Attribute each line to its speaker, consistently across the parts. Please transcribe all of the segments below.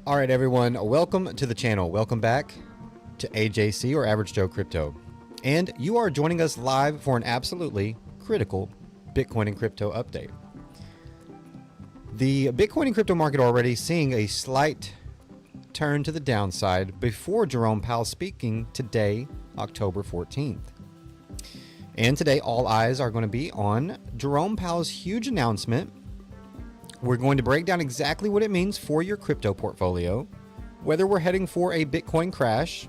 Speaker 1: All right, everyone, welcome to the channel. Welcome back to AJC, or Average Joe Crypto. And you are joining us live for an absolutely critical Bitcoin and crypto update. The Bitcoin and crypto market already seeing a slight turn to the downside before Jerome Powell speaking today, October 14th. And today, all eyes are going to be on Jerome Powell's huge announcement. We're going to break down exactly what it means for your crypto portfolio, whether we're heading for a Bitcoin crash,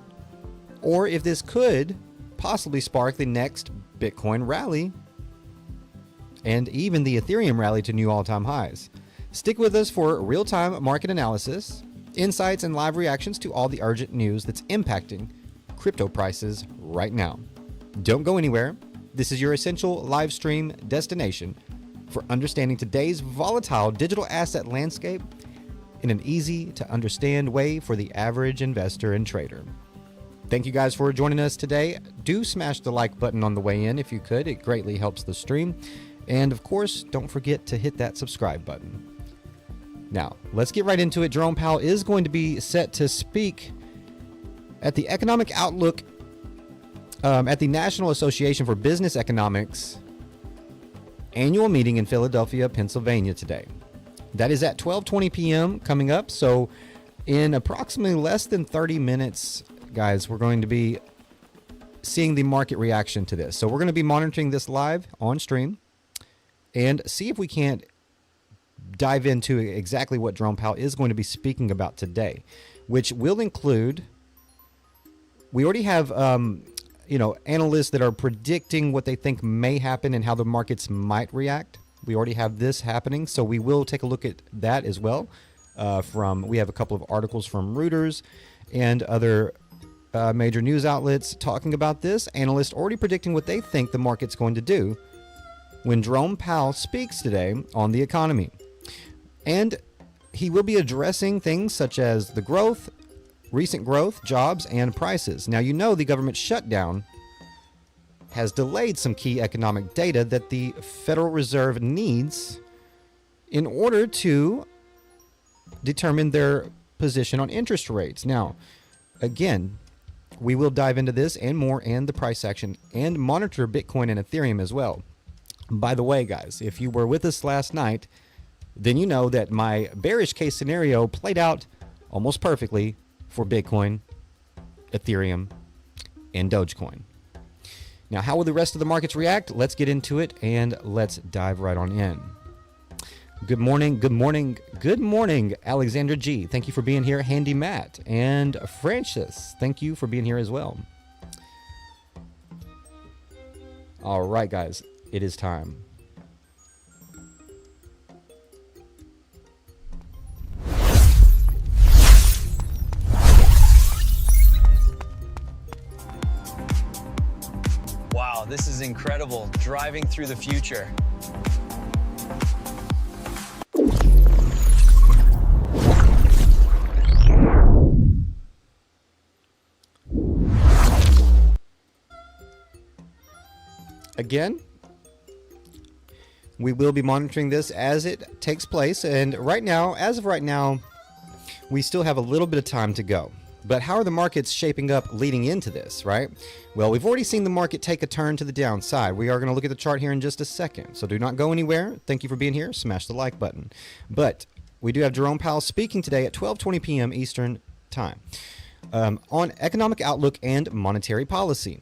Speaker 1: or if this could possibly spark the next Bitcoin rally, and even the Ethereum rally to new all-time highs. Stick with us for real-time market analysis, insights, and live reactions to all the urgent news that's impacting crypto prices right now. Don't go anywhere. This is your essential live stream destination for understanding today's volatile digital asset landscape in an easy to understand way for the average investor and trader. Thank you guys for joining us today. Do smash the like button on the way in if you could. It greatly helps the stream. And of course, don't forget to hit that subscribe button. Now, let's get right into it. Jerome Powell is going to be set to speak at the Economic Outlook at the National Association for Business Economics annual meeting in Philadelphia, Pennsylvania today. That is at 12:20 p.m. coming up. So in approximately less than 30 minutes, guys, we're going to be seeing the market reaction to this. So we're going to be monitoring this live on stream and see if we can't dive into exactly what Jerome Powell is going to be speaking about today, which will include, we already have analysts that are predicting what they think may happen and how the markets might react. We already have this happening, so we will take a look at that as well. We have a couple of articles from Reuters and other major news outlets talking about this. Analysts already predicting what they think the market's going to do when Jerome Powell speaks today on the economy. And he will be addressing things such as the growth, recent growth, jobs, and prices. Now, you know the government shutdown has delayed some key economic data that the Federal Reserve needs in order to determine their position on interest rates. Now, again, we will dive into this and more and the price action and monitor Bitcoin and Ethereum as well. By the way, guys, if you were with us last night, then you know that my bearish case scenario played out almost perfectly for Bitcoin, Ethereum, and Dogecoin. Now, how will the rest of the markets react? Let's get into it and let's dive right on in. Good morning, good morning, good morning, Alexandra G. Thank you for being here. Handy Matt and Francis, thank you for being here as well. All right, guys, it is time.
Speaker 2: Wow, this is incredible. Driving through the future.
Speaker 1: Again, we will be monitoring this as it takes place. And right now, as of right now, we still have a little bit of time to go. But how are the markets shaping up leading into this, right? Well, we've already seen the market take a turn to the downside. We are going to look at the chart here in just a second. So do not go anywhere. Thank you for being here. Smash the like button. But we do have Jerome Powell speaking today at 12:20 p.m. Eastern Time on economic outlook and monetary policy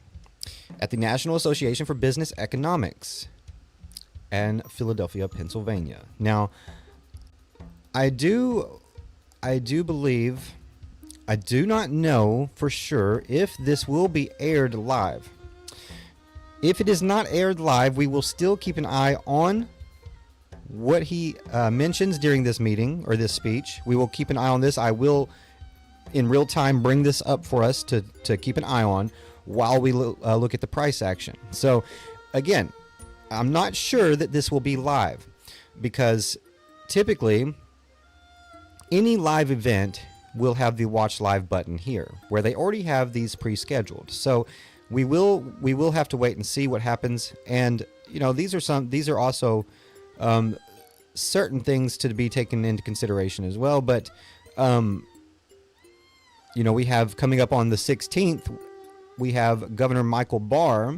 Speaker 1: at the National Association for Business Economics in Philadelphia, Pennsylvania. Now, I do believe, I do not know for sure if this will be aired live. If it is not aired live, we will still keep an eye on what he mentions during this meeting or this speech. We will keep an eye on this. I will, in real time, bring this up for us to keep an eye on while we look at the price action. So, again, I'm not sure that this will be live because typically any live event will have the watch live button here where they already have these pre-scheduled. So we will have to wait and see what happens. And these are also certain things to be taken into consideration as well. But we have coming up on the 16th, we have Governor Michael Barr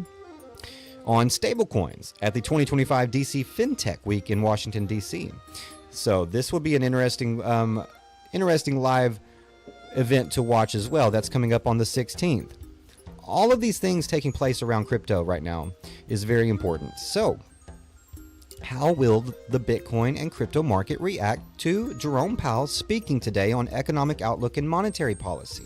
Speaker 1: on stablecoins at the 2025 DC FinTech Week in Washington, D.C. So this will be an interesting live event to watch as well. That's coming up on the 16th. All of these things taking place around crypto right now is very important. So how will the Bitcoin and crypto market react to Jerome Powell speaking today on economic outlook and monetary policy?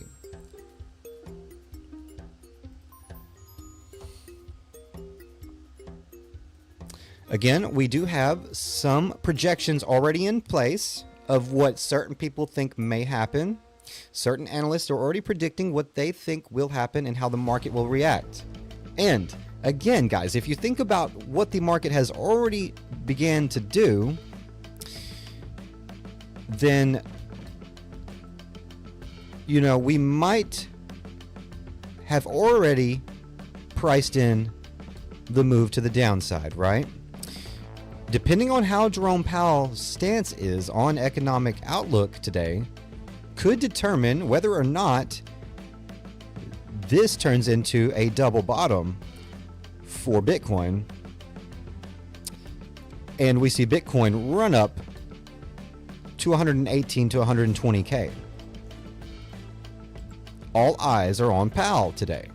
Speaker 1: Again, we do have some projections already in place of what certain people think may happen. Certain analysts are already predicting what they think will happen and how the market will react. And again, guys, if you think about what the market has already began to do, then, you know, we might have already priced in the move to the downside, right? Depending on how Jerome Powell's stance is on economic outlook today, could determine whether or not this turns into a double bottom for Bitcoin, and we see Bitcoin run up to 118 to 120K. All eyes are on Powell today.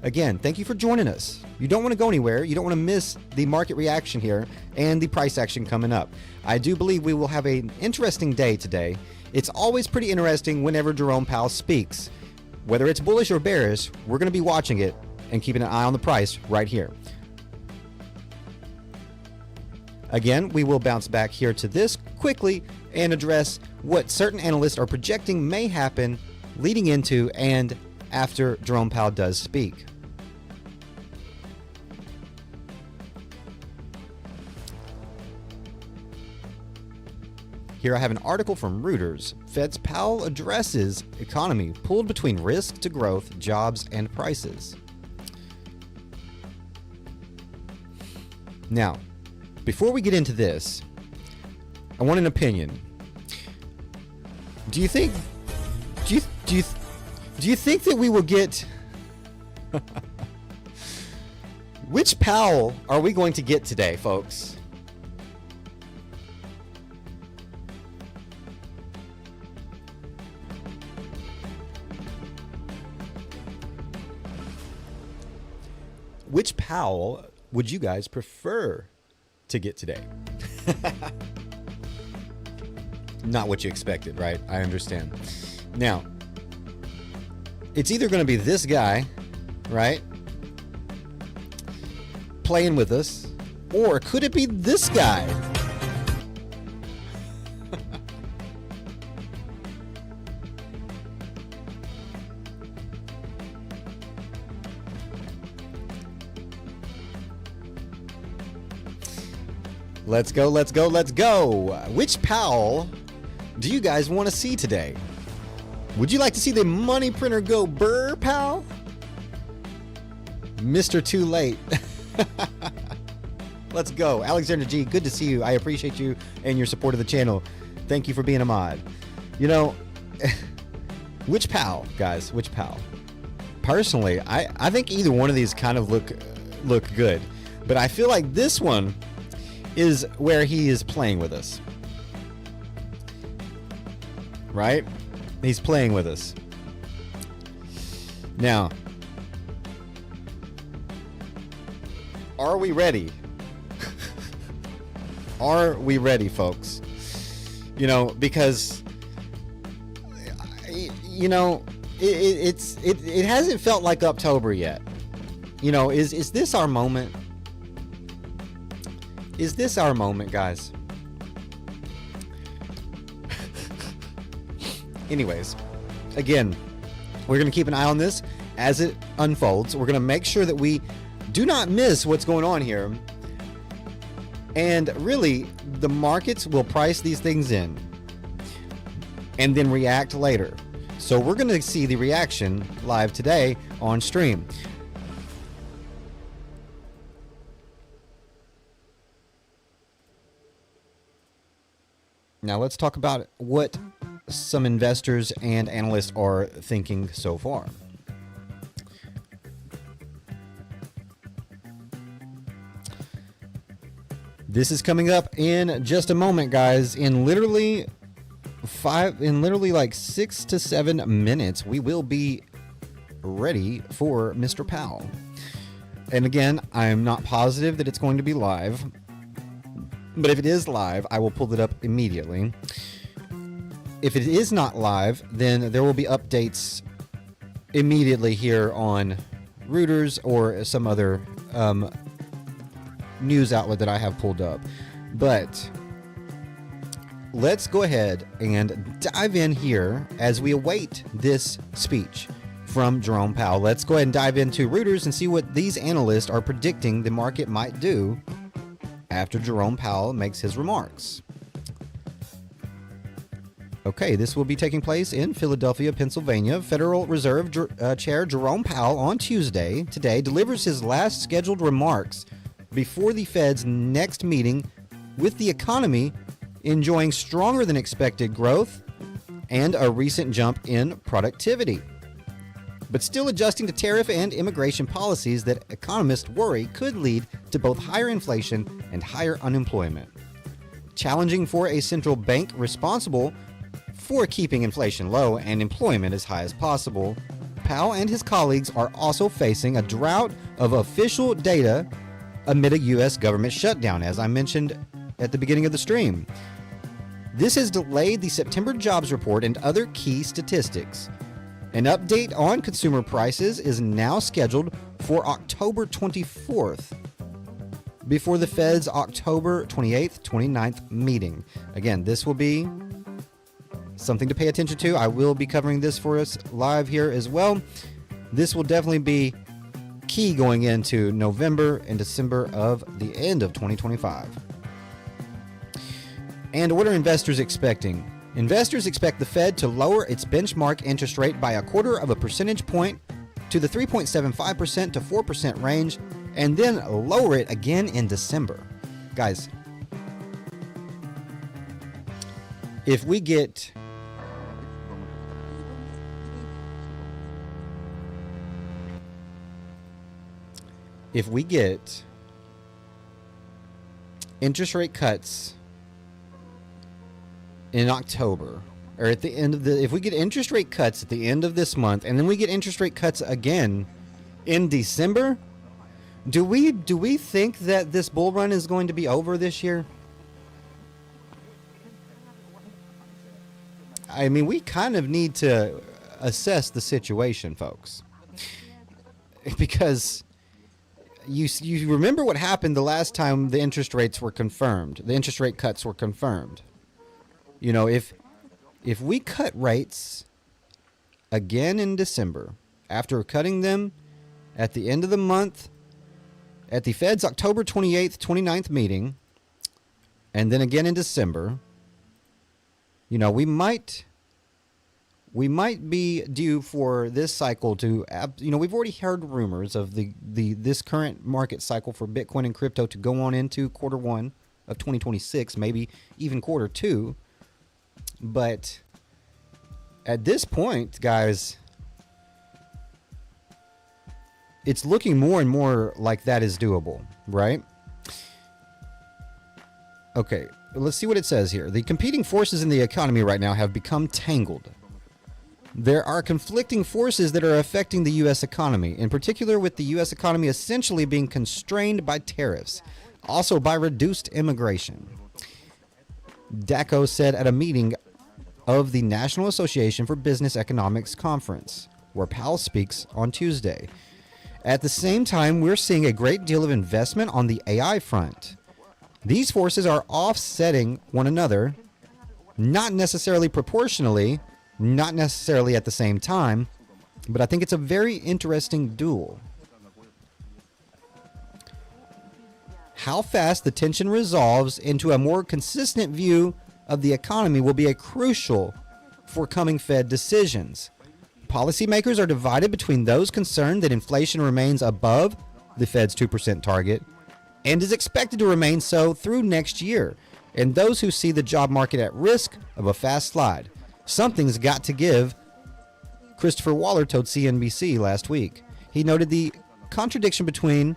Speaker 1: Again, thank you for joining us. You don't want to go anywhere. You don't want to miss the market reaction here and the price action coming up. I do believe we will have an interesting day today. It's always pretty interesting whenever Jerome Powell speaks. Whether it's bullish or bearish, we're going to be watching it and keeping an eye on the price right here. Again, we will bounce back here to this quickly and address what certain analysts are projecting may happen leading into and after Jerome Powell does speak. Here I have an article from Reuters. Fed's Powell addresses economy pulled between risk to growth, jobs, and prices. Now, before we get into this, I want an opinion. Do you think that we will get which Powell are we going to get today, folks? Which Powell would you guys prefer to get today? Not what you expected, right? I understand. Now, it's either going to be this guy, right? Playing with us, or could it be this guy? Let's go, let's go, let's go. Which Powell do you guys want to see today? Would you like to see the money printer go burr, pal? Mr. Too Late. Let's go. Alexander G, good to see you. I appreciate you and your support of the channel. Thank you for being a mod. You know, which Powell, guys? Which Powell? Personally, I think either one of these kind of look good. But I feel like this one is where he is playing with us. Right? He's playing with us. Now, are we ready? Are we ready, folks? You know, because you know, it hasn't felt like October yet. You know, is this our moment? Is this our moment, guys? Anyways, again, we're going to keep an eye on this as it unfolds. We're going to make sure that we do not miss what's going on here. And really, the markets will price these things in and then react later. So we're going to see the reaction live today on stream. Now let's talk about what some investors and analysts are thinking so far. This is coming up in just a moment, guys. In literally like 6 to 7 minutes, we will be ready for Mr. Powell. And again, I'm not positive that it's going to be live, but if it is live, I will pull it up immediately. If it is not live, then there will be updates immediately here on Reuters or some other news outlet that I have pulled up. But let's go ahead and dive in here as we await this speech from Jerome Powell. Let's go ahead and dive into Reuters and see what these analysts are predicting the market might do after Jerome Powell makes his remarks. Okay, this will be taking place in Philadelphia, Pennsylvania. Federal Reserve Chair Jerome Powell on Tuesday, today, delivers his last scheduled remarks before the Fed's next meeting, with the economy enjoying stronger than expected growth and a recent jump in productivity, but still adjusting to tariff and immigration policies that economists worry could lead to both higher inflation and higher unemployment. Challenging for a central bank responsible for keeping inflation low and employment as high as possible, Powell and his colleagues are also facing a drought of official data amid a U.S. government shutdown, as I mentioned at the beginning of the stream. This has delayed the September jobs report and other key statistics. An update on consumer prices is now scheduled for October 24th, before the Fed's October 28th, 29th meeting. Again, this will be something to pay attention to. I will be covering this for us live here as well. This will definitely be key going into November and December of the end of 2025. And what are investors expecting? Investors expect the Fed to lower its benchmark interest rate by 0.25 percentage point to the 3.75% to 4% range, and then lower it again in December. Guys, if we get interest rate cuts in October, or at the end of if we get interest rate cuts at the end of this month, and then we get interest rate cuts again in December, do we think that this bull run is going to be over this year? I mean, we kind of need to assess the situation, folks, because you remember what happened the last time the interest rates were confirmed. The interest rate cuts were confirmed. You know, if we cut rates again in December, after cutting them at the end of the month, at the Fed's October 28th, 29th meeting, and then again in December, you know, we might be due for this cycle to, you know, we've already heard rumors of this current market cycle for Bitcoin and crypto to go on into Q1 of 2026, maybe even Q2. But at this point, guys, it's looking more and more like that is doable, right? Okay, let's see what it says here. The competing forces in the economy right now have become tangled. There are conflicting forces that are affecting the U.S. economy, in particular with the U.S. economy essentially being constrained by tariffs, also by reduced immigration. Daco said at a meeting of the National Association for Business Economics Conference, where Powell speaks on Tuesday. At the same time, we're seeing a great deal of investment on the AI front. These forces are offsetting one another, not necessarily proportionally, not necessarily at the same time, but I think it's a very interesting duel. How fast the tension resolves into a more consistent view of the economy will be a crucial for coming Fed decisions. Policymakers are divided between those concerned that inflation remains above the Fed's 2% target and is expected to remain so through next year, and those who see the job market at risk of a fast slide. Something's got to give, Christopher Waller told CNBC last week. He noted the contradiction between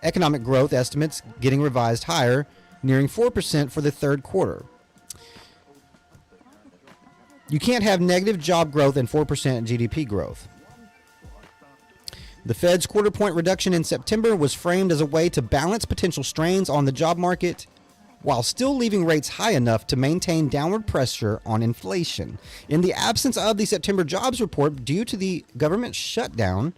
Speaker 1: economic growth estimates getting revised higher, nearing 4% for the third quarter. You can't have negative job growth and 4% GDP growth. The Fed's quarter-point reduction in September was framed as a way to balance potential strains on the job market while still leaving rates high enough to maintain downward pressure on inflation. In the absence of the September jobs report due to the government shutdown,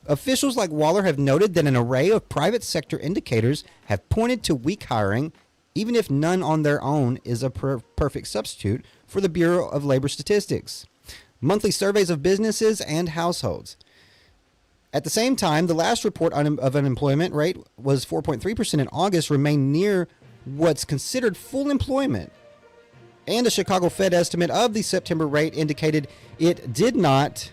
Speaker 1: Officials like Waller have noted that an array of private sector indicators have pointed to weak hiring even if none on their own is a perfect substitute for the Bureau of Labor Statistics. Monthly surveys of businesses and households. At the same time, the last report of unemployment rate was 4.3% in August, remained near what's considered full employment. And a Chicago Fed estimate of the September rate indicated it did not...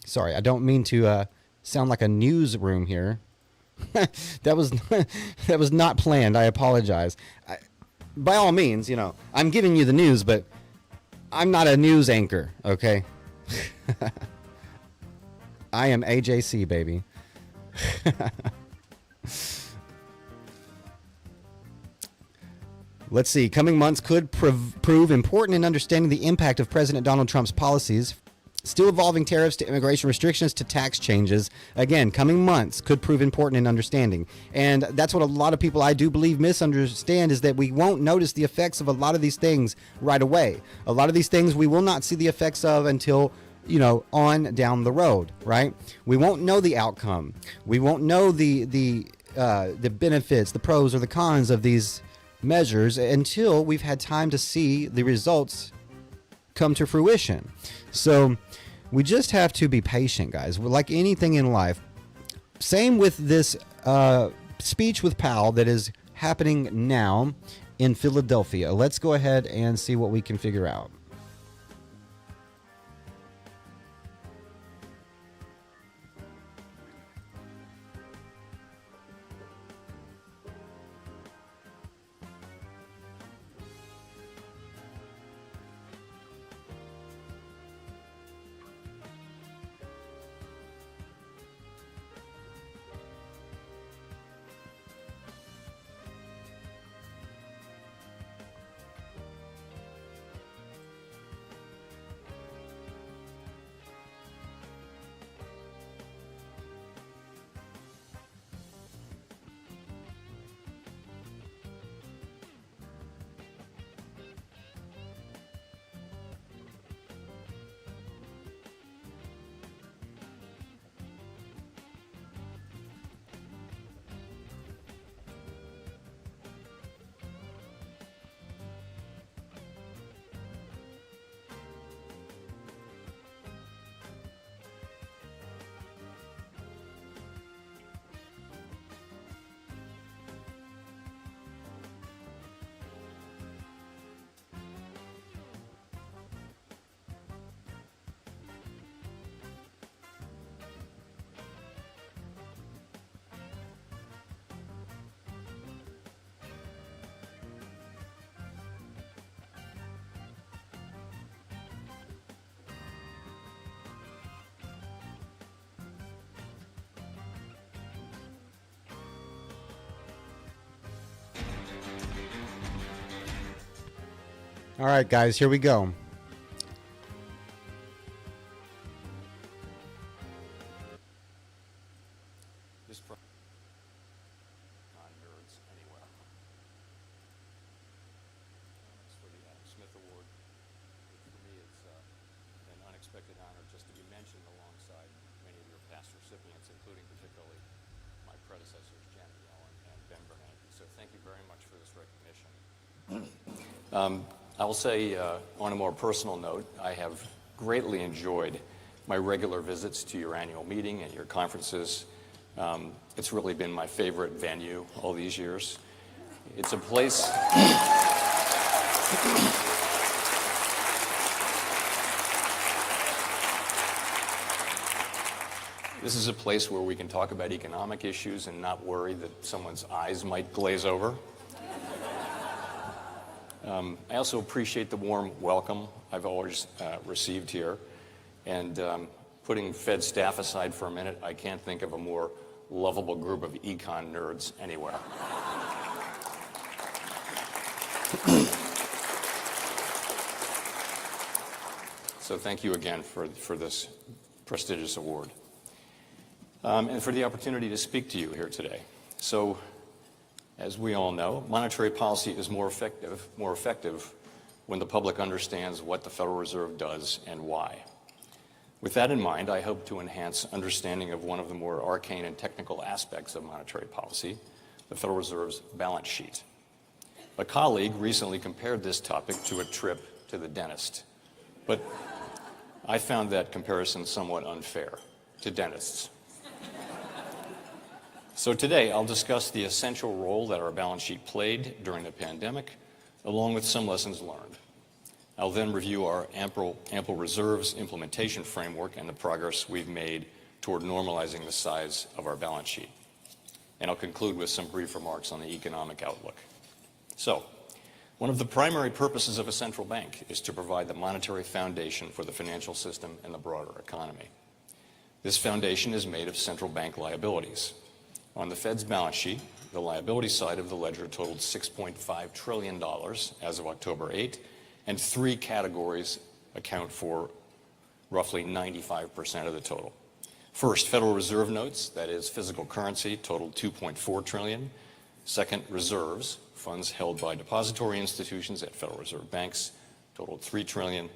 Speaker 1: Sorry, I don't mean to sound like a newsroom here. that was not planned. I apologize. By all means, I'm giving you the news, but I'm not a news anchor, okay? I am AJC, baby. Let's see. Coming months could prove important in understanding the impact of President Donald Trump's policies. Still evolving tariffs to immigration restrictions to tax changes. Again, coming months could prove important in understanding. And that's what a lot of people, I do believe, misunderstand, is that we won't notice the effects of a lot of these things right away. A lot of these things we will not see the effects of until, on down the road, right? We won't know the outcome. We won't know the benefits, the pros or the cons of these measures until we've had time to see the results come to fruition. So we just have to be patient, guys. Like anything in life. Same with this speech with Powell that is happening now in Philadelphia. Let's go ahead and see what we can figure out. All right, guys, here we go.
Speaker 3: Non-nerds anywhere. It's for the Adam Smith Award. For me, it's an unexpected honor just to be mentioned alongside many of your past recipients, including particularly my predecessors, Janet Yellen and Ben Bernanke. So thank you very much for this recognition. I will say, on a more personal note, I have greatly enjoyed my regular visits to your annual meeting and your conferences. It's really been my favorite venue all these years. It's a place... This is a place where we can talk about economic issues and not worry that someone's eyes might glaze over. I also appreciate the warm welcome I've always received here. And putting Fed staff aside for a minute, I can't think of a more lovable group of econ nerds anywhere. So thank you again for this prestigious award. And for the opportunity to speak to you here today. So, as we all know, monetary policy is more effective when the public understands what the Federal Reserve does and why. With that in mind, I hope to enhance understanding of one of the more arcane and technical aspects of monetary policy, the Federal Reserve's balance sheet. A colleague recently compared this topic to a trip to the dentist, but I found that comparison somewhat unfair to dentists. So today, I'll discuss the essential role that our balance sheet played during the pandemic, along with some lessons learned. I'll then review our ample reserves implementation framework and the progress we've made toward normalizing the size of our balance sheet. And I'll conclude with some brief remarks on the economic outlook. So, one of the primary purposes of a central bank is to provide the monetary foundation for the financial system and the broader economy. This foundation is made of central bank liabilities. On the Fed's balance sheet, the liability side of the ledger totaled $6.5 trillion as of October 8, and three categories account for roughly 95% of the total. First, Federal Reserve notes, that is physical currency, totaled $2.4 trillion. Second, reserves, funds held by depository institutions at Federal Reserve banks, totaled $3 trillion.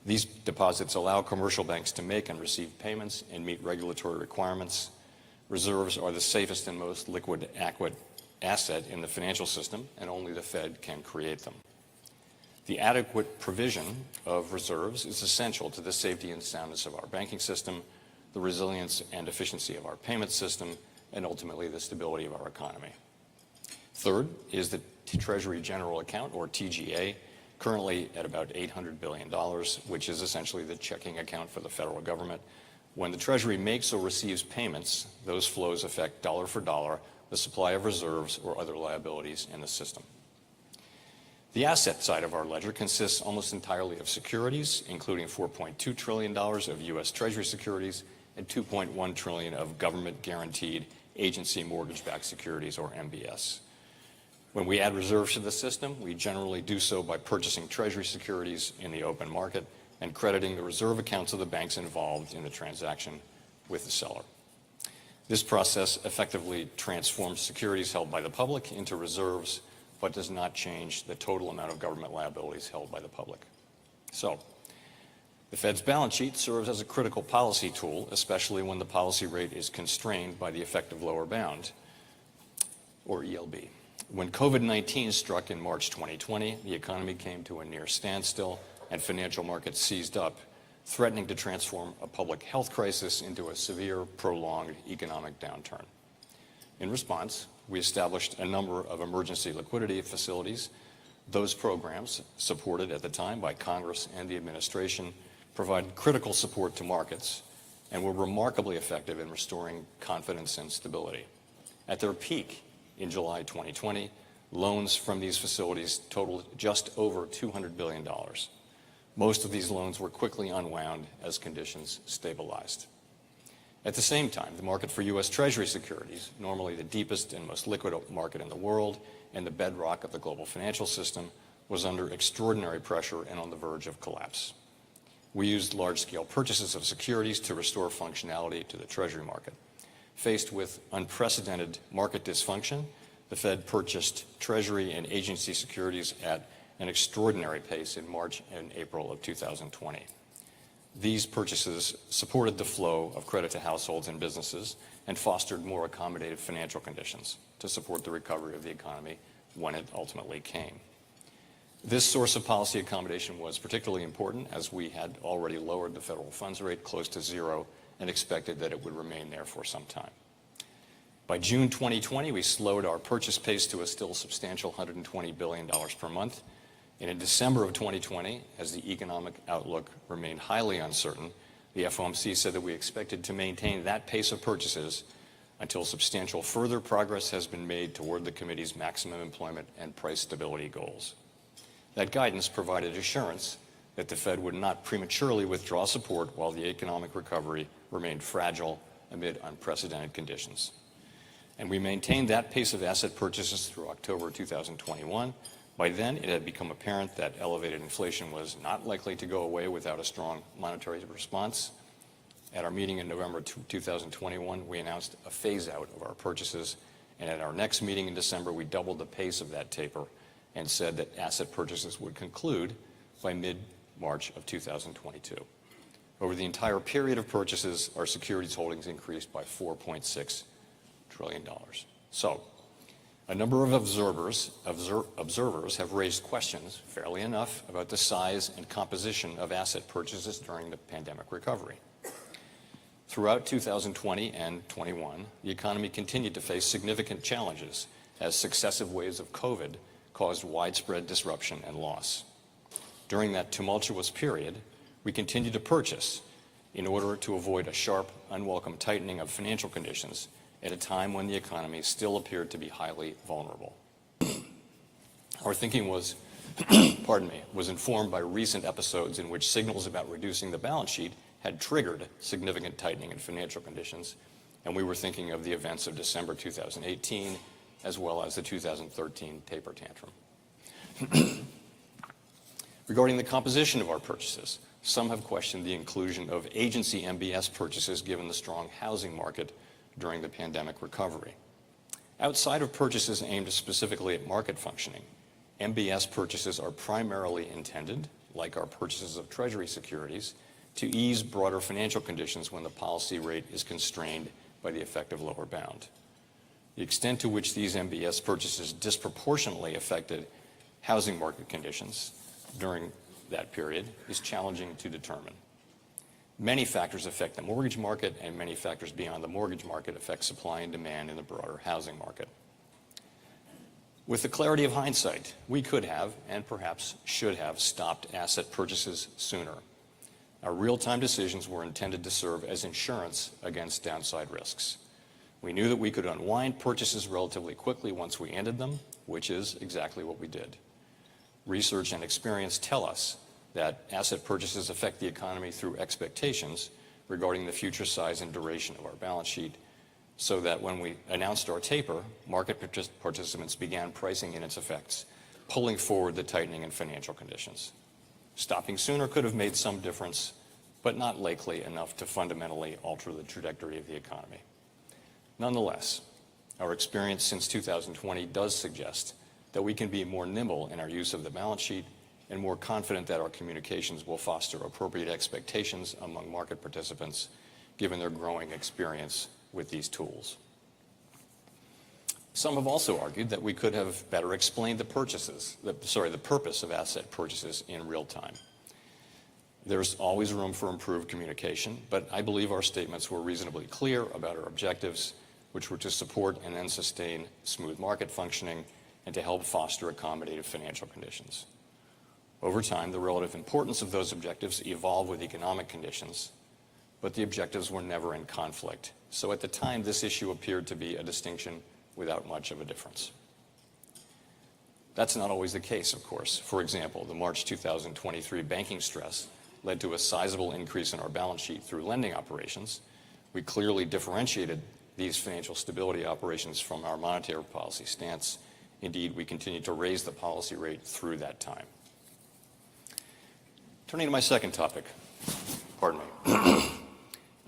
Speaker 3: These deposits allow commercial banks to make and receive payments and meet regulatory requirements. Reserves are the safest and most liquid asset in the financial system, and only the Fed can create them. The adequate provision of reserves is essential to the safety and soundness of our banking system, the resilience and efficiency of our payment system, and ultimately the stability of our economy. Third is the Treasury General Account, or TGA, currently at about $800 billion, which is essentially the checking account for the federal government. When the Treasury makes or receives payments, those flows affect dollar for dollar the supply of reserves or other liabilities in the system. The asset side of our ledger consists almost entirely of securities, including $4.2 trillion of U.S. Treasury securities and $2.1 trillion of government-guaranteed agency mortgage-backed securities, or MBS. When we add reserves to the system, we generally do so by purchasing Treasury securities in the open market and crediting the reserve accounts of the banks involved in the transaction with the seller. This process effectively transforms securities held by the public into reserves, but does not change the total amount of government liabilities held by the public. So, the Fed's balance sheet serves as a critical policy tool, especially when the policy rate is constrained by the effective lower bound, or ELB. When COVID-19 struck in March 2020, the economy came to a near standstill and financial markets seized up, threatening to transform a public health crisis into a severe, prolonged economic downturn. In response, we established a number of emergency liquidity facilities. Those programs, supported at the time by Congress and the administration, provided critical support to markets and were remarkably effective in restoring confidence and stability. At their peak in July 2020, loans from these facilities totaled just over $200 billion. Most of these loans were quickly unwound as conditions stabilized. At the same time, the market for U.S. Treasury securities, normally the deepest and most liquid market in the world and the bedrock of the global financial system, was under extraordinary pressure and on the verge of collapse. We used large-scale purchases of securities to restore functionality to the Treasury market. Faced with unprecedented market dysfunction, the Fed purchased Treasury and agency securities at an extraordinary pace in March and April of 2020. These purchases supported the flow of credit to households and businesses and fostered more accommodative financial conditions to support the recovery of the economy when it ultimately came. This source of policy accommodation was particularly important as we had already lowered the federal funds rate close to zero and expected that it would remain there for some time. By June 2020, we slowed our purchase pace to a still substantial $120 billion per month. And in December of 2020, as the economic outlook remained highly uncertain, the FOMC said that we expected to maintain that pace of purchases until substantial further progress has been made toward the committee's maximum employment and price stability goals. That guidance provided assurance that the Fed would not prematurely withdraw support while the economic recovery remained fragile amid unprecedented conditions. And we maintained that pace of asset purchases through October 2021. By then, it had become apparent that elevated inflation was not likely to go away without a strong monetary response. At our meeting in November 2021, we announced a phase-out of our purchases, and at our next meeting in December, we doubled the pace of that taper and said that asset purchases would conclude by mid-March of 2022. Over the entire period of purchases, our securities holdings increased by $4.6 trillion. So, a number of observers have raised questions, fairly enough, about the size and composition of asset purchases during the pandemic recovery. Throughout 2020 and 21, the economy continued to face significant challenges as successive waves of COVID caused widespread disruption and loss. During that tumultuous period, we continued to purchase in order to avoid a sharp, unwelcome tightening of financial conditions at a time when the economy still appeared to be highly vulnerable. Our thinking was, was informed by recent episodes in which signals about reducing the balance sheet had triggered significant tightening in financial conditions, and we were thinking of the events of December 2018 as well as the 2013 taper tantrum. Regarding the composition of our purchases, some have questioned the inclusion of agency MBS purchases given the strong housing market during the pandemic recovery. Outside of purchases aimed specifically at market functioning, MBS purchases are primarily intended, like our purchases of Treasury securities, to ease broader financial conditions when the policy rate is constrained by the effective lower bound. The extent to which these MBS purchases disproportionately affected housing market conditions during that period is challenging to determine. Many factors affect the mortgage market, and many factors beyond the mortgage market affect supply and demand in the broader housing market. With the clarity of hindsight, we could have, and perhaps should have, stopped asset purchases sooner. Our real-time decisions were intended to serve as insurance against downside risks. We knew that we could unwind purchases relatively quickly once we ended them, which is exactly what we did. Research and experience tell us that asset purchases affect the economy through expectations regarding the future size and duration of our balance sheet, so that when we announced our taper, market participants began pricing in its effects, pulling forward the tightening in financial conditions. Stopping sooner could have made some difference, but not likely enough to fundamentally alter the trajectory of the economy. Nonetheless, our experience since 2020 does suggest that we can be more nimble in our use of the balance sheet and more confident that our communications will foster appropriate expectations among market participants, given their growing experience with these tools. Some have also argued that we could have better explained the purpose of asset purchases in real time. There's always room for improved communication, but I believe our statements were reasonably clear about our objectives, which were to support and then sustain smooth market functioning and to help foster accommodative financial conditions. Over time, the relative importance of those objectives evolved with economic conditions, but the objectives were never in conflict. So at the time, this issue appeared to be a distinction without much of a difference. That's not always the case, of course. For example, the March 2023 banking stress led to a sizable increase in our balance sheet through lending operations. We clearly differentiated these financial stability operations from our monetary policy stance. Indeed, we continued to raise the policy rate through that time. Turning to my second topic,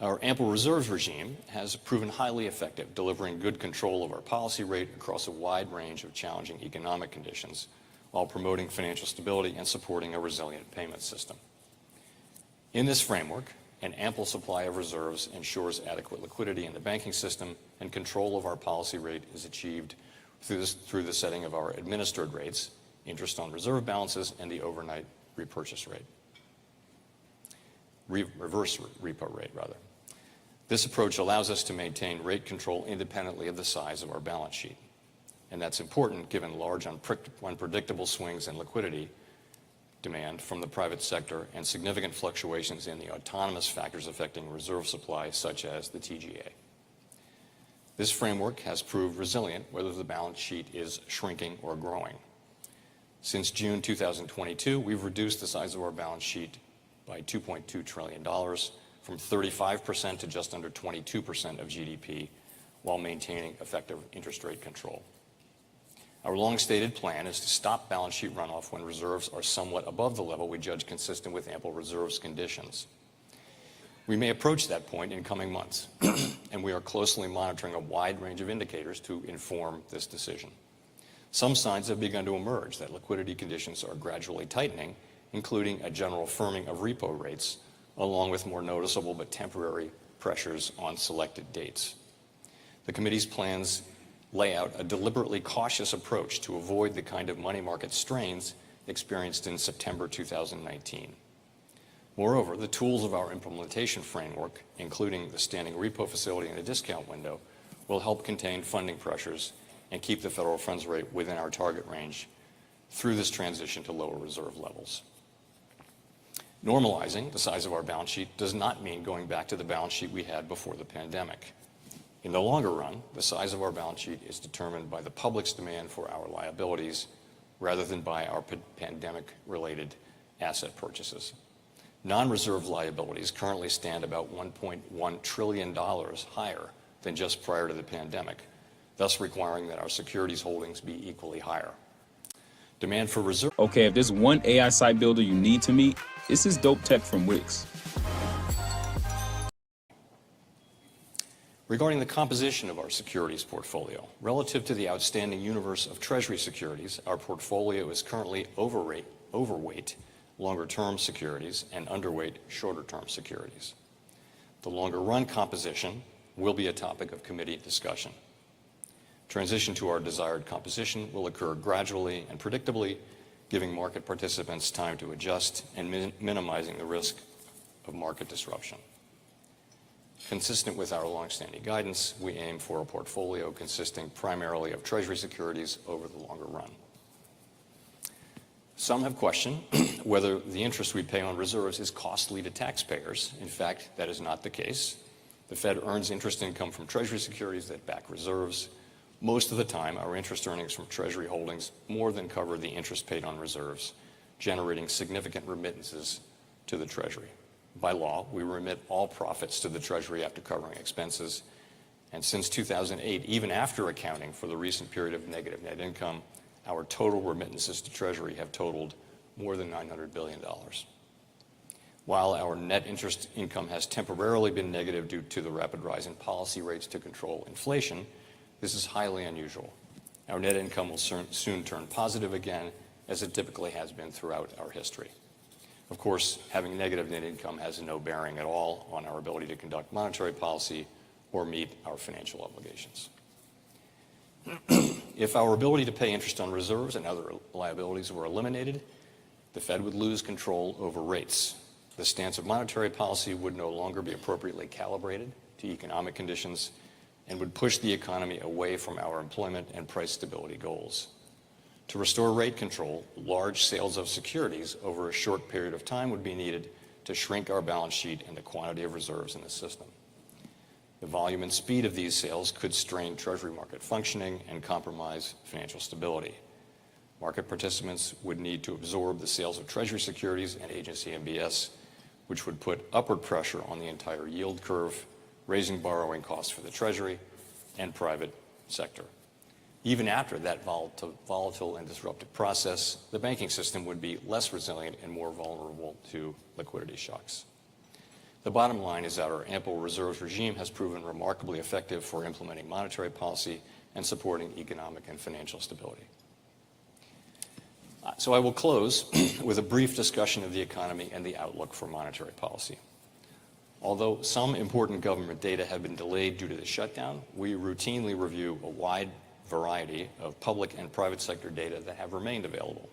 Speaker 3: Our ample reserves regime has proven highly effective, delivering good control of our policy rate across a wide range of challenging economic conditions, while promoting financial stability and supporting a resilient payment system. In this framework, an ample supply of reserves ensures adequate liquidity in the banking system, and control of our policy rate is achieved through the setting of our administered rates, interest on reserve balances, and the overnight repurchase rate. Reverse repo rate, rather. This approach allows us to maintain rate control independently of the size of our balance sheet. And that's important given large unpredictable swings in liquidity demand from the private sector and significant fluctuations in the autonomous factors affecting reserve supply, such as the TGA. This framework has proved resilient whether the balance sheet is shrinking or growing. Since June 2022, we've reduced the size of our balance sheet by $2.2 trillion, from 35% to just under 22% of GDP, while maintaining effective interest rate control. Our long-stated plan is to stop balance sheet runoff when reserves are somewhat above the level we judge consistent with ample reserves conditions. We may approach that point in coming months, and we are closely monitoring a wide range of indicators to inform this decision. Some signs have begun to emerge that liquidity conditions are gradually tightening, including a general firming of repo rates, along with more noticeable but temporary pressures on selected dates. The committee's plans lay out a deliberately cautious approach to avoid the kind of money market strains experienced in September 2019. Moreover, the tools of our implementation framework, including the standing repo facility and the discount window, will help contain funding pressures and keep the federal funds rate within our target range through this transition to lower reserve levels. Normalizing the size of our balance sheet does not mean going back to the balance sheet we had before the pandemic. In the longer run, the size of our balance sheet is determined by the public's demand for our liabilities rather than by our pandemic-related asset purchases. Non-reserve liabilities currently stand about $1.1 trillion higher than just prior to the pandemic, thus requiring that our securities holdings be equally higher. Demand for reserve.
Speaker 4: Okay, if there's one AI site builder you need to meet, it's this dope tech from Wix.
Speaker 3: Regarding the composition of our securities portfolio, relative to the outstanding universe of Treasury securities, our portfolio is currently overweight longer-term securities and underweight shorter-term securities. The longer-run composition will be a topic of committee discussion. Transition to our desired composition will occur gradually and predictably, giving market participants time to adjust and minimizing the risk of market disruption. Consistent with our longstanding guidance, we aim for a portfolio consisting primarily of Treasury securities over the longer run. Some have questioned whether the interest we pay on reserves is costly to taxpayers. In fact, that is not the case. The Fed earns interest income from Treasury securities that back reserves. Most of the time, our interest earnings from Treasury holdings more than cover the interest paid on reserves, generating significant remittances to the Treasury. By law, we remit all profits to the Treasury after covering expenses. And since 2008, even after accounting for the recent period of negative net income, our total remittances to Treasury have totaled more than $900 billion. While our net interest income has temporarily been negative due to the rapid rise in policy rates to control inflation, this is highly unusual. Our net income will soon turn positive again, as it typically has been throughout our history. Of course, having negative net income has no bearing at all on our ability to conduct monetary policy or meet our financial obligations. If our ability to pay interest on reserves and other liabilities were eliminated, the Fed would lose control over rates. The stance of monetary policy would no longer be appropriately calibrated to economic conditions and would push the economy away from our employment and price stability goals. To restore rate control, large sales of securities over a short period of time would be needed to shrink our balance sheet and the quantity of reserves in the system. The volume and speed of these sales could strain Treasury market functioning and compromise financial stability. Market participants would need to absorb the sales of Treasury securities and agency MBS, which would put upward pressure on the entire yield curve, raising borrowing costs for the Treasury and private sector. Even after that volatile and disruptive process, the banking system would be less resilient and more vulnerable to liquidity shocks. The bottom line is that our ample reserves regime has proven remarkably effective for implementing monetary policy and supporting economic and financial stability. So I will close with a brief discussion of the economy and the outlook for monetary policy. Although some important government data have been delayed due to the shutdown, we routinely review a wide variety of public and private sector data that have remained available.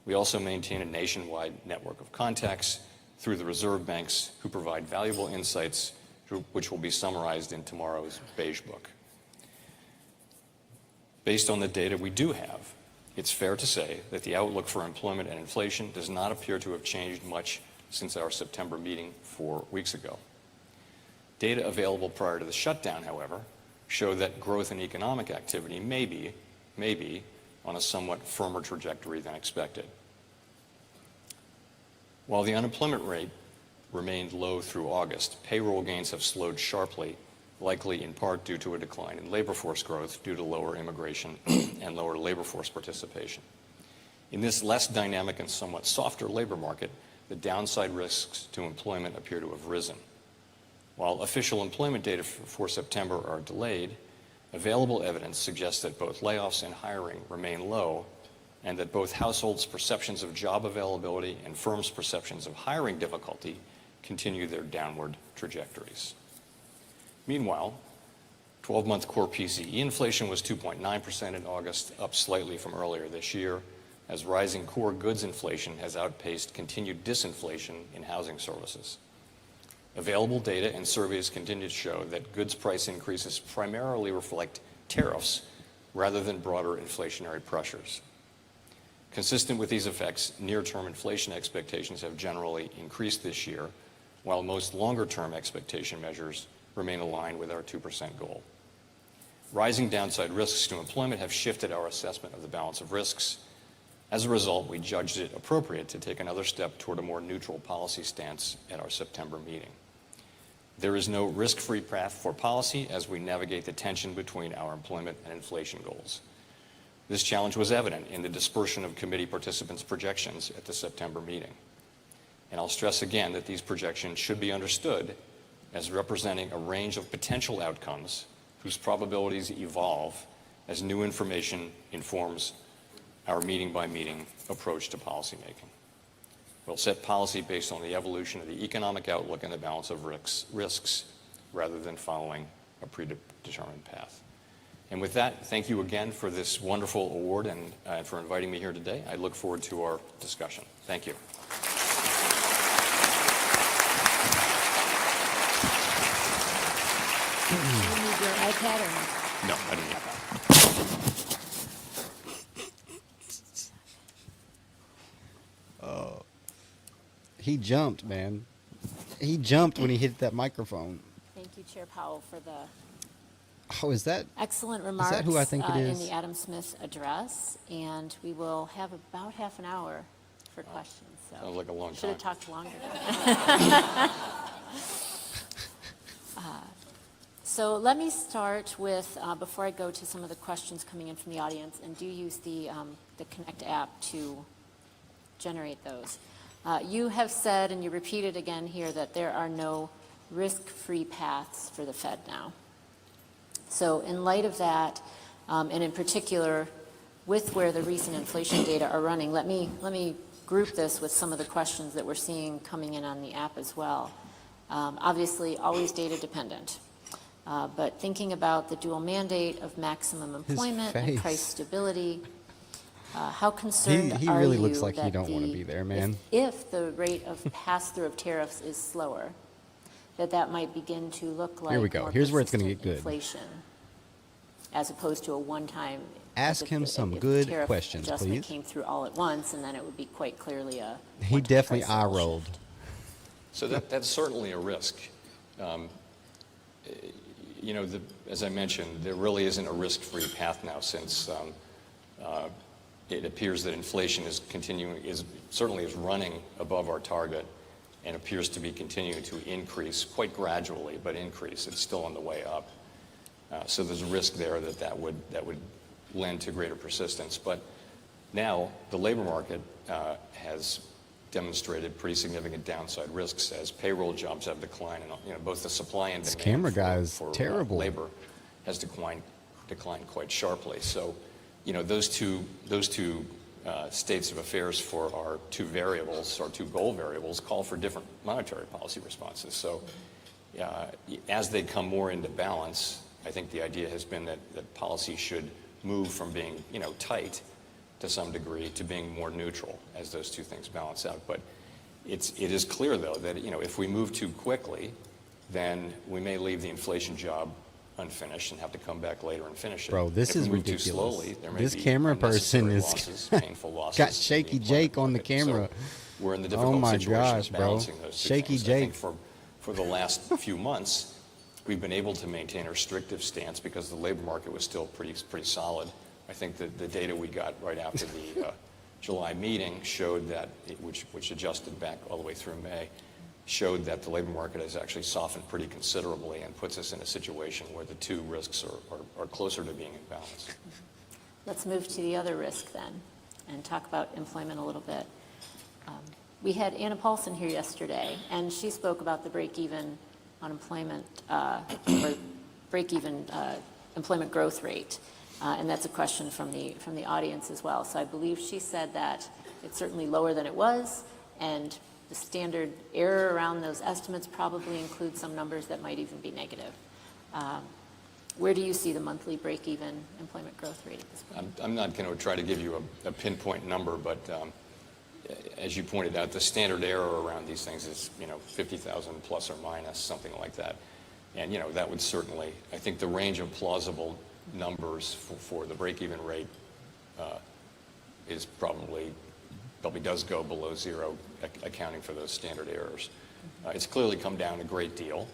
Speaker 3: We also maintain a nationwide network of contacts through the reserve banks who provide valuable insights which will be summarized in tomorrow's Beige Book. Based on the data we do have, it's fair to say that the outlook for employment and inflation does not appear to have changed much since our September meeting 4 weeks ago. Data available prior to the shutdown, however, show that growth in economic activity may be on a somewhat firmer trajectory than expected. While the unemployment rate remained low through August, payroll gains have slowed sharply, likely in part due to a decline in labor force growth due to lower immigration and lower labor force participation. In this less dynamic and somewhat softer labor market, the downside risks to employment appear to have risen. While official employment data for September are delayed, available evidence suggests that both layoffs and hiring remain low, and that both households' perceptions of job availability and firms' perceptions of hiring difficulty continue their downward trajectories. Meanwhile, 12-month core PCE inflation was 2.9% in August, up slightly from earlier this year, as rising core goods inflation has outpaced continued disinflation in housing services. Available data and surveys continue to show that goods price increases primarily reflect tariffs rather than broader inflationary pressures. Consistent with these effects, near-term inflation expectations have generally increased this year, while most longer-term expectation measures remain aligned with our 2% goal. Rising downside risks to employment have shifted our assessment of the balance of risks. As a result, we judged it appropriate to take another step toward a more neutral policy stance at our September meeting. There is no risk-free path for policy as we navigate the tension between our employment and inflation goals. This challenge was evident in the dispersion of committee participants' projections at the September meeting. And I'll stress again that these projections should be understood as representing a range of potential outcomes whose probabilities evolve as new information informs our meeting-by-meeting approach to policymaking. We'll set policy based on the evolution of the economic outlook and the balance of risks rather than following a predetermined path. And with that, thank you again for this wonderful award and for inviting me here today. I look forward to our discussion. Thank you.
Speaker 5: Do you need your iPad or no?
Speaker 3: No, I didn't have that.
Speaker 6: He jumped, man. He jumped when he hit that microphone.
Speaker 5: Thank you, Chair Powell, for the
Speaker 6: Oh, is that?
Speaker 5: excellent remarks
Speaker 6: who I think it
Speaker 5: in
Speaker 6: is?
Speaker 5: the Adam Smith address. And we will have about half an hour for questions. So
Speaker 3: Sounds like a long
Speaker 5: should have
Speaker 3: time.
Speaker 5: talked longer. So let me start with, before I go to some of the questions coming in from the audience, and do use the Connect app to generate those. You have said, and you repeated again here, that there are no risk-free paths for the Fed now. So in light of that, and in particular, with where the recent inflation data are running, let me group this with some of the questions that we're seeing coming in on the app as well. Obviously, always data dependent. But thinking about the dual mandate of maximum employment and
Speaker 6: face.
Speaker 5: price stability, how concerned
Speaker 6: He
Speaker 5: are
Speaker 6: really
Speaker 5: you
Speaker 6: looks like he
Speaker 5: that
Speaker 6: don't wanna be there, man.
Speaker 5: If the rate of pass-through of tariffs is slower, that might begin to look like
Speaker 6: Here we go.
Speaker 5: more
Speaker 6: Here's where it's gonna
Speaker 5: persistent
Speaker 6: get good.
Speaker 5: inflation, as opposed to a one-time.
Speaker 6: Ask him some
Speaker 5: if the
Speaker 6: good
Speaker 5: tariff
Speaker 6: questions,
Speaker 5: adjustment
Speaker 6: please.
Speaker 5: came through all at once, and then it would be quite clearly a.
Speaker 6: He
Speaker 5: one-time
Speaker 6: definitely
Speaker 5: price level
Speaker 6: eye-rolled.
Speaker 5: shift.
Speaker 3: So that's certainly a risk. As I mentioned, there really isn't a risk-free path now since it appears that inflation certainly is running above our target and appears to be continuing to increase quite gradually, but increase. It's still on the way up. So there's a risk there that would lend to greater persistence. But now the labor market has demonstrated pretty significant downside risks as payroll jobs have declined, and both the supply and
Speaker 6: This
Speaker 3: demand
Speaker 6: camera guy is
Speaker 3: for
Speaker 6: terrible.
Speaker 3: labor has declined quite sharply. So, those two states of affairs for our two goal variables, call for different monetary policy responses. So, as they come more into balance, I think the idea has been that policy should move from being, tight to some degree to being more neutral as those two things balance out. But it is clear, though, that if we move too quickly, then we may leave the inflation job unfinished and have to come back later and finish it.
Speaker 6: Bro, this
Speaker 3: If
Speaker 6: is
Speaker 3: we move
Speaker 6: ridiculous.
Speaker 3: Too slowly, there may
Speaker 6: This
Speaker 3: be
Speaker 6: camera person
Speaker 3: unnecessary
Speaker 6: is
Speaker 3: losses, painful losses
Speaker 6: got
Speaker 3: in the
Speaker 6: Shaky
Speaker 3: employment
Speaker 6: Jake on the
Speaker 3: market.
Speaker 6: camera.
Speaker 3: So we're in the
Speaker 6: Oh
Speaker 3: difficult
Speaker 6: my
Speaker 3: situation
Speaker 6: gosh,
Speaker 3: of
Speaker 6: bro.
Speaker 3: balancing those two
Speaker 6: Shaky
Speaker 3: things. I
Speaker 6: Jake.
Speaker 3: think for the last few months, we've been able to maintain a restrictive stance because the labor market was still pretty solid. I think that the data we got right after the July meeting showed that, which adjusted back all the way through May, showed that the labor market has actually softened pretty considerably and puts us in a situation where the two risks are closer to being in balance.
Speaker 5: Let's move to the other risk then and talk about employment a little bit. We had Anna Paulson here yesterday, and she spoke about the break-even unemployment or break-even employment growth rate, and that's a question from the audience as well. So I believe she said that it's certainly lower than it was, and the standard error around those estimates probably includes some numbers that might even be negative. Where do you see the monthly break-even employment growth rate at this point?
Speaker 3: I'm not going to try to give you a pinpoint number, but as you pointed out, the standard error around these things is 50,000 plus or minus, something like that. And that would certainly, I think the range of plausible numbers for the break-even rate is probably does go below zero, accounting for those standard errors. It's clearly come down a great deal,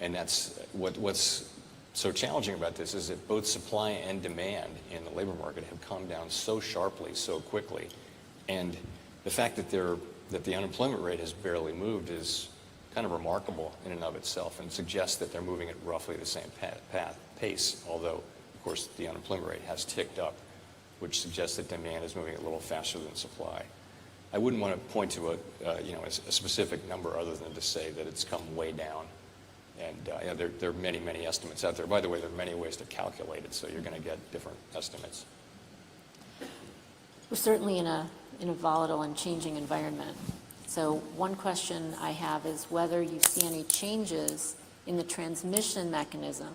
Speaker 3: and that's what's so challenging about this is that both supply and demand in the labor market have come down so sharply, so quickly, and the fact that the unemployment rate has barely moved is kind of remarkable in and of itself, and suggests that they're moving at roughly the same pace. Although, of course, the unemployment rate has ticked up, which suggests that demand is moving a little faster than supply. I wouldn't want to point to a specific number other than to say that it's come way down. And there are many, many estimates out there. By the way, there are many ways to calculate it, so you're going to get different estimates.
Speaker 5: We're certainly in a volatile and changing environment. So one question I have is whether you see any changes in the transmission mechanism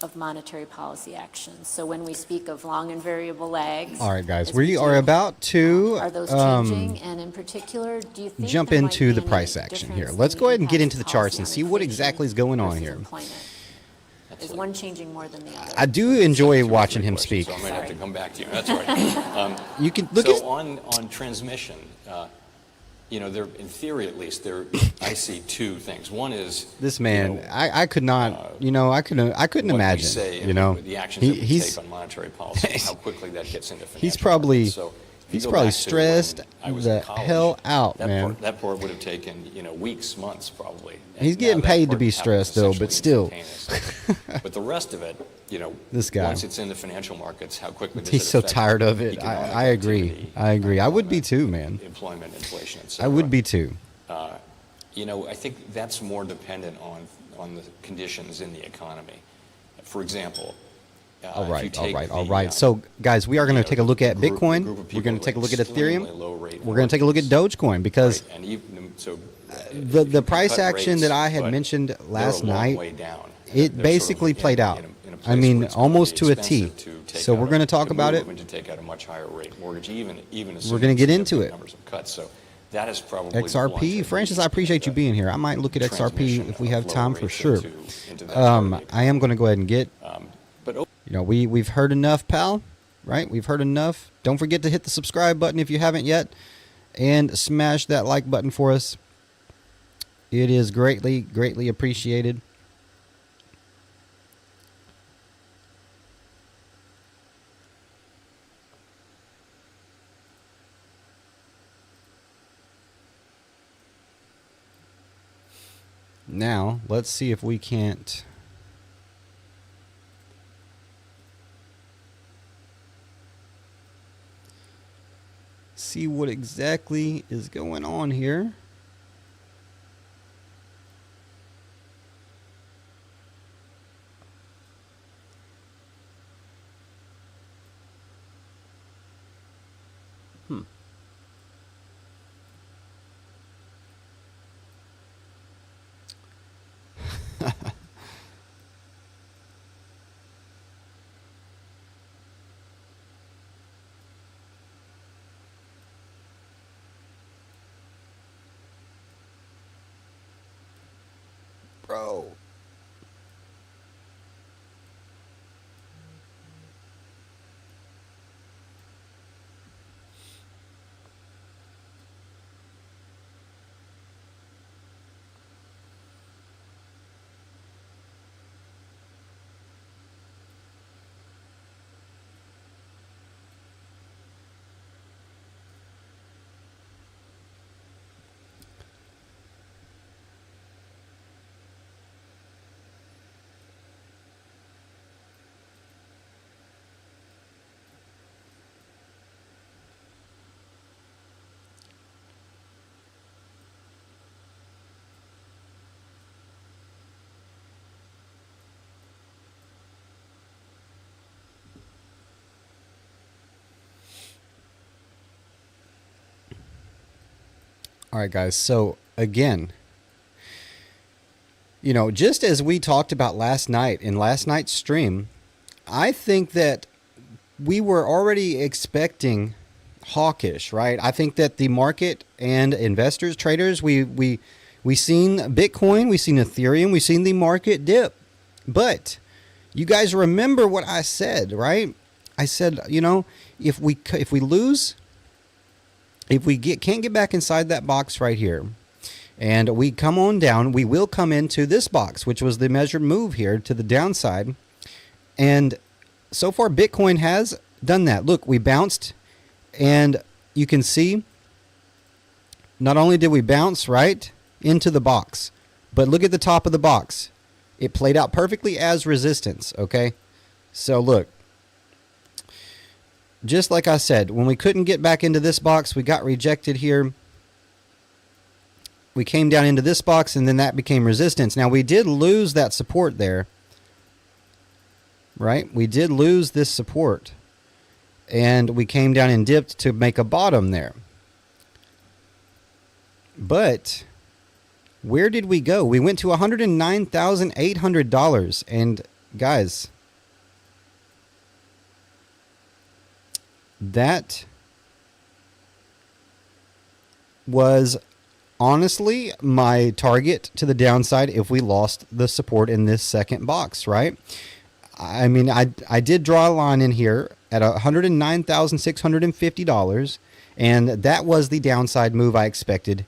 Speaker 5: of monetary policy actions. So when we speak of long and variable lags.
Speaker 1: All right, guys,
Speaker 5: as
Speaker 1: we are about to
Speaker 5: are those changing? And in particular, do you think
Speaker 1: jump
Speaker 5: there might
Speaker 1: into
Speaker 5: be
Speaker 1: the
Speaker 5: any
Speaker 1: price action here.
Speaker 5: difference
Speaker 1: Let's
Speaker 5: in
Speaker 1: go ahead and get
Speaker 5: impact
Speaker 1: into the
Speaker 5: of
Speaker 1: charts
Speaker 5: policy
Speaker 1: and
Speaker 5: on
Speaker 1: see what
Speaker 5: inflation
Speaker 1: exactly is going on
Speaker 5: versus
Speaker 1: here.
Speaker 5: employment? Is one changing more than the other?
Speaker 1: I do enjoy watching him speak.
Speaker 3: So I might have to come back to you. That's all right.
Speaker 1: You can look
Speaker 3: so
Speaker 1: at
Speaker 3: on transmission, there, in theory at least, I see two things. One is
Speaker 1: this man. I could not. I couldn't
Speaker 3: what we
Speaker 1: imagine.
Speaker 3: say and the actions that we
Speaker 1: he's
Speaker 3: take on monetary policy, how quickly that gets into financial
Speaker 1: he's probably
Speaker 3: markets. So if you
Speaker 1: he's
Speaker 3: go
Speaker 1: probably
Speaker 3: back to when
Speaker 1: stressed
Speaker 3: I was in
Speaker 1: the
Speaker 3: college,
Speaker 1: hell out,
Speaker 3: that
Speaker 1: man.
Speaker 3: That part would have taken weeks, months probably. And
Speaker 1: He's
Speaker 3: now
Speaker 1: getting
Speaker 3: that
Speaker 1: paid to
Speaker 3: part
Speaker 1: be
Speaker 3: happens
Speaker 1: stressed, though, but
Speaker 3: essentially
Speaker 1: still.
Speaker 3: instantaneously. But the rest of it,
Speaker 1: This guy.
Speaker 3: once it's in the financial markets, how quickly does
Speaker 1: He's
Speaker 3: it
Speaker 1: so
Speaker 3: affect
Speaker 1: tired of it.
Speaker 3: economic
Speaker 1: I agree.
Speaker 3: activity,
Speaker 1: I agree. I would be too, man.
Speaker 3: employment, inflation, et
Speaker 1: I
Speaker 3: cetera.
Speaker 1: would be too.
Speaker 3: I think that's more dependent on the conditions in the economy. For example,
Speaker 1: All
Speaker 3: if you
Speaker 1: right, all
Speaker 3: take
Speaker 1: right, all
Speaker 3: the,
Speaker 1: right. So, guys, we are going to take a look at
Speaker 3: group
Speaker 1: Bitcoin.
Speaker 3: of people
Speaker 1: We're going to
Speaker 3: with
Speaker 1: take a look at
Speaker 3: extremely
Speaker 1: Ethereum.
Speaker 3: low rate
Speaker 1: We're going to take a look at
Speaker 3: mortgages,
Speaker 1: Dogecoin because
Speaker 3: right? And even, so
Speaker 1: the price
Speaker 3: cut
Speaker 1: action
Speaker 3: rates,
Speaker 1: that I had
Speaker 3: but
Speaker 1: mentioned
Speaker 3: they're
Speaker 1: last
Speaker 3: a long
Speaker 1: night,
Speaker 3: way down.
Speaker 1: it
Speaker 3: They're
Speaker 1: basically
Speaker 3: sort of
Speaker 1: played out.
Speaker 3: in a
Speaker 1: I
Speaker 3: place
Speaker 1: mean,
Speaker 3: where it's gonna
Speaker 1: almost
Speaker 3: be
Speaker 1: to a T.
Speaker 3: expensive to take
Speaker 1: So
Speaker 3: out
Speaker 1: we're going to talk
Speaker 3: to
Speaker 1: about
Speaker 3: move
Speaker 1: it.
Speaker 3: and to take out a much higher rate mortgage, even
Speaker 1: We're
Speaker 3: assuming
Speaker 1: going to get into
Speaker 3: significant
Speaker 1: it.
Speaker 3: numbers of cuts. So that is probably
Speaker 1: XRP.
Speaker 3: blunted
Speaker 1: Francis,
Speaker 3: the,
Speaker 1: I appreciate you being here. I might look at XRP
Speaker 3: transmission
Speaker 1: if we
Speaker 3: of
Speaker 1: have
Speaker 3: lower
Speaker 1: time for
Speaker 3: rates
Speaker 1: sure.
Speaker 3: into that part of the
Speaker 1: I am going to go ahead and get,
Speaker 3: But
Speaker 1: we've heard enough, pal, right? We've heard enough. Don't forget to hit the subscribe button if you haven't yet and smash that like button for us. It is greatly, greatly appreciated. Now, let's see if we can't see what exactly is going on here. Bro. All right, guys. So again, just as we talked about last night in last night's stream, I think that we were already expecting hawkish, right? I think that the market and investors, traders, we seen Bitcoin, we seen Ethereum, we seen the market dip. But you guys remember what I said, right? I said, if we can't get back inside that box right here, and we come on down, we will come into this box, which was the measured move here to the downside. And so far, Bitcoin has done that. Look, we bounced, and you can see not only did we bounce right into the box, but look at the top of the box. It played out perfectly as resistance, okay? So look, just like I said, when we couldn't get back into this box, we got rejected here. We came down into this box, and then that became resistance. Now, we did lose that support there, right? We did lose this support, and we came down and dipped to make a bottom there. But where did we go? We went to $109,800, and guys, that was honestly my target to the downside if we lost the support in this second box, right? I mean, I did draw a line in here at $109,650, and that was the downside move I expected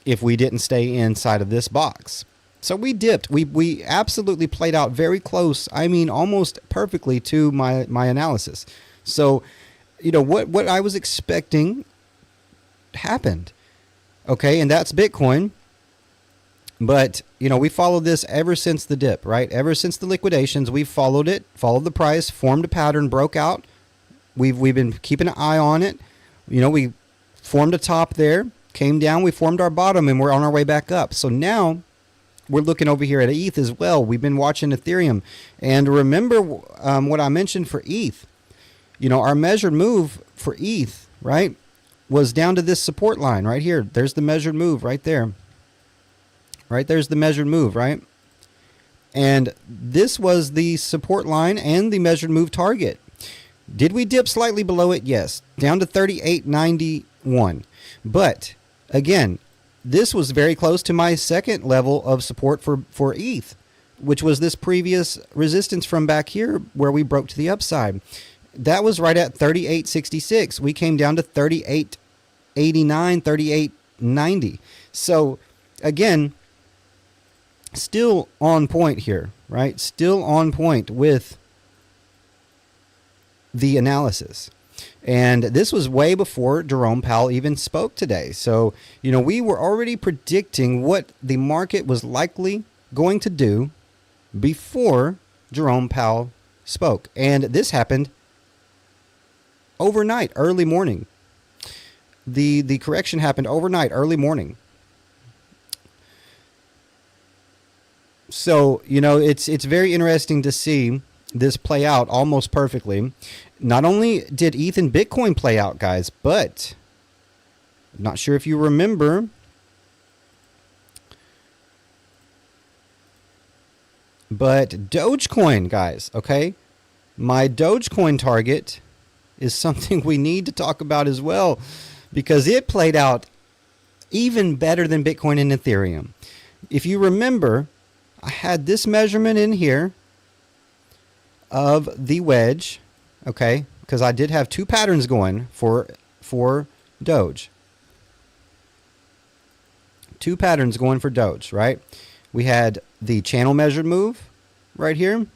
Speaker 1: if we didn't stay inside of this box. So we dipped. We absolutely played out very close. I mean, almost perfectly to my analysis. So, what I was expecting happened. Okay, and that's Bitcoin. But, we followed this ever since the dip, right? Ever since the liquidations, we've followed it, followed the price, formed a pattern, broke out. We've been keeping an eye on it. We formed a top there, came down, we formed our bottom, and we're on our way back up. So now we're looking over here at ETH as well. We've been watching Ethereum. And remember what I mentioned for ETH. Our measured move for ETH, right, was down to this support line right here. There's the measured move right there. Right there's the measured move, right? And this was the support line and the measured move target. Did we dip slightly below it? Yes, down to 38.91. But again, this was very close to my second level of support for ETH, which was this previous resistance from back here where we broke to the upside. That was right at 38.66. We came down to 38.89, 38.90. So again, still on point here, right? Still on point with the analysis. And this was way before Jerome Powell even spoke today. So, we were already predicting what the market was likely going to do before Jerome Powell spoke. And this happened overnight, early morning. The correction happened overnight, early morning. So, it's very interesting to see this play out almost perfectly. Not only did ETH and Bitcoin play out, guys, but I'm not sure if you remember, but Dogecoin, guys, okay? My Dogecoin target is something we need to talk about as well, because it played out even better than Bitcoin and Ethereum. If you remember, I had this measurement in here of the wedge, okay, because I did have two patterns going for Doge. Two patterns going for Doge, right? We had the channel measured move right here,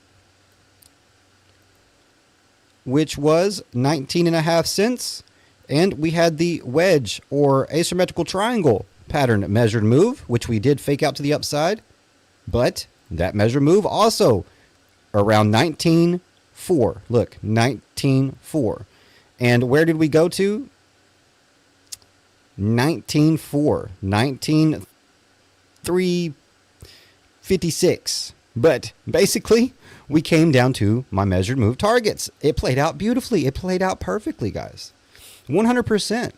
Speaker 1: which was 19.5 cents. And we had the wedge or asymmetrical triangle pattern measured move, which we did fake out to the upside. But that measured move also around 19.4. Look, 19.4. And where did we go to? 19.4. 19.356. But basically, we came down to my measured move targets. It played out beautifully. It played out perfectly, guys. 100%.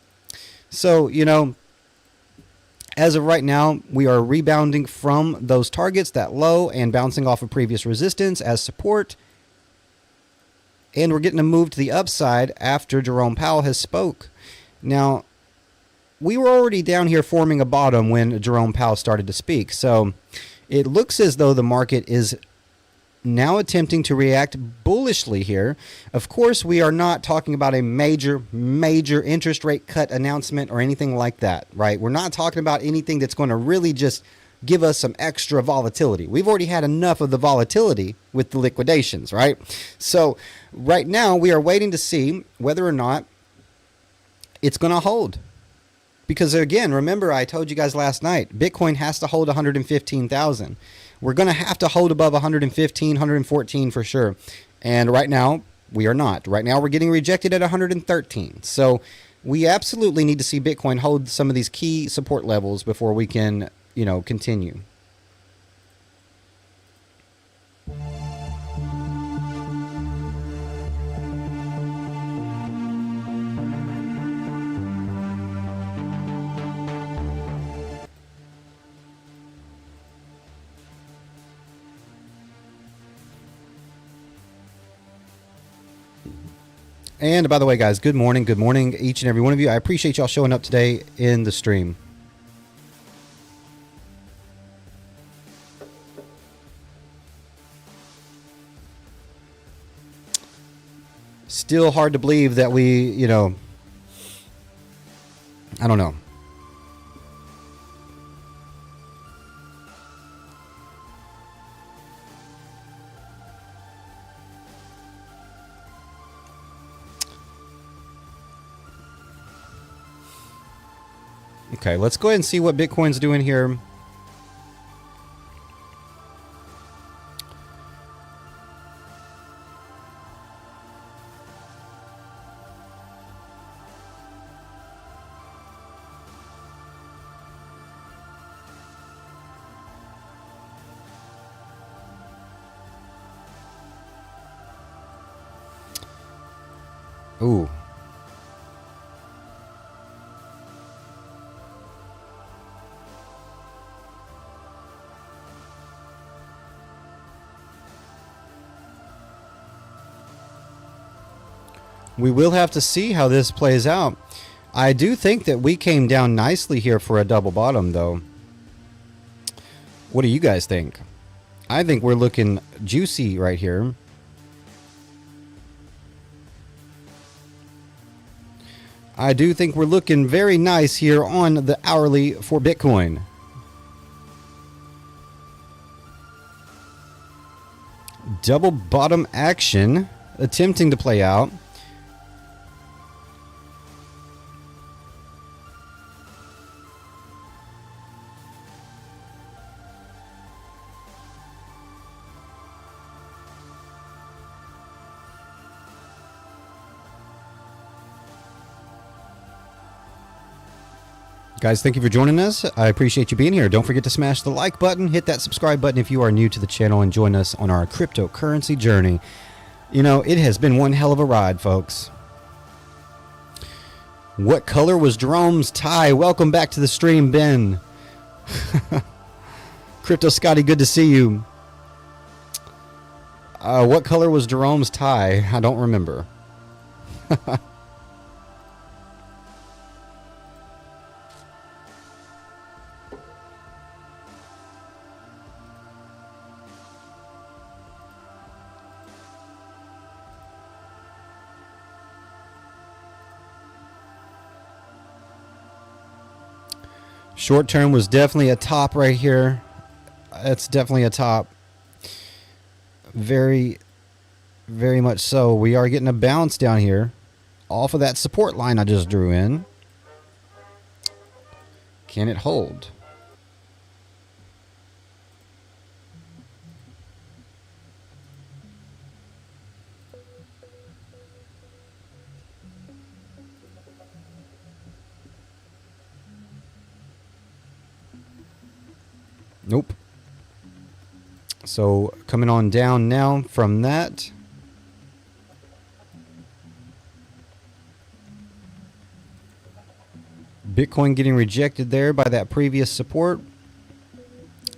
Speaker 1: So, As of right now, we are rebounding from those targets, that low, and bouncing off of previous resistance as support. And we're getting a move to the upside after Jerome Powell has spoke. Now, we were already down here forming a bottom when Jerome Powell started to speak. So it looks as though the market is now attempting to react bullishly here. Of course, we are not talking about a major interest rate cut announcement or anything like that, right? We're not talking about anything that's going to really just give us some extra volatility. We've already had enough of the volatility with the liquidations, right? So right now we are waiting to see whether or not it's going to hold. Because again, remember I told you guys last night, Bitcoin has to hold 115,000. We're going to have to hold above 115, 114 for sure. And right now, we are not. Right now, we're getting rejected at 113. So we absolutely need to see Bitcoin hold some of these key support levels before we can, continue. And by the way, guys, good morning, each and every one of you. I appreciate y'all showing up today in the stream. Still hard to believe that we, I don't know. Okay, let's go ahead and see what Bitcoin's doing here. Ooh. We will have to see how this plays out. I do think that we came down nicely here for a double bottom, though. What do you guys think? I think we're looking juicy right here. I do think we're looking very nice here on the hourly for Bitcoin. Double bottom action attempting to play out. Guys, thank you for joining us. I appreciate you being here. Don't forget to smash the like button, hit that subscribe button if you are new to the channel, and join us on our cryptocurrency journey. It has been one hell of a ride, folks. What color was Jerome's tie? Welcome back to the stream, Ben. Crypto Scotty, good to see you. What color was Jerome's tie? I don't remember. Short term was definitely a top right here. That's definitely a top. Very, very much so. We are getting a bounce down here off of that support line I just drew in. Can it hold? Nope. So coming on down now from that. Bitcoin getting rejected there by that previous support.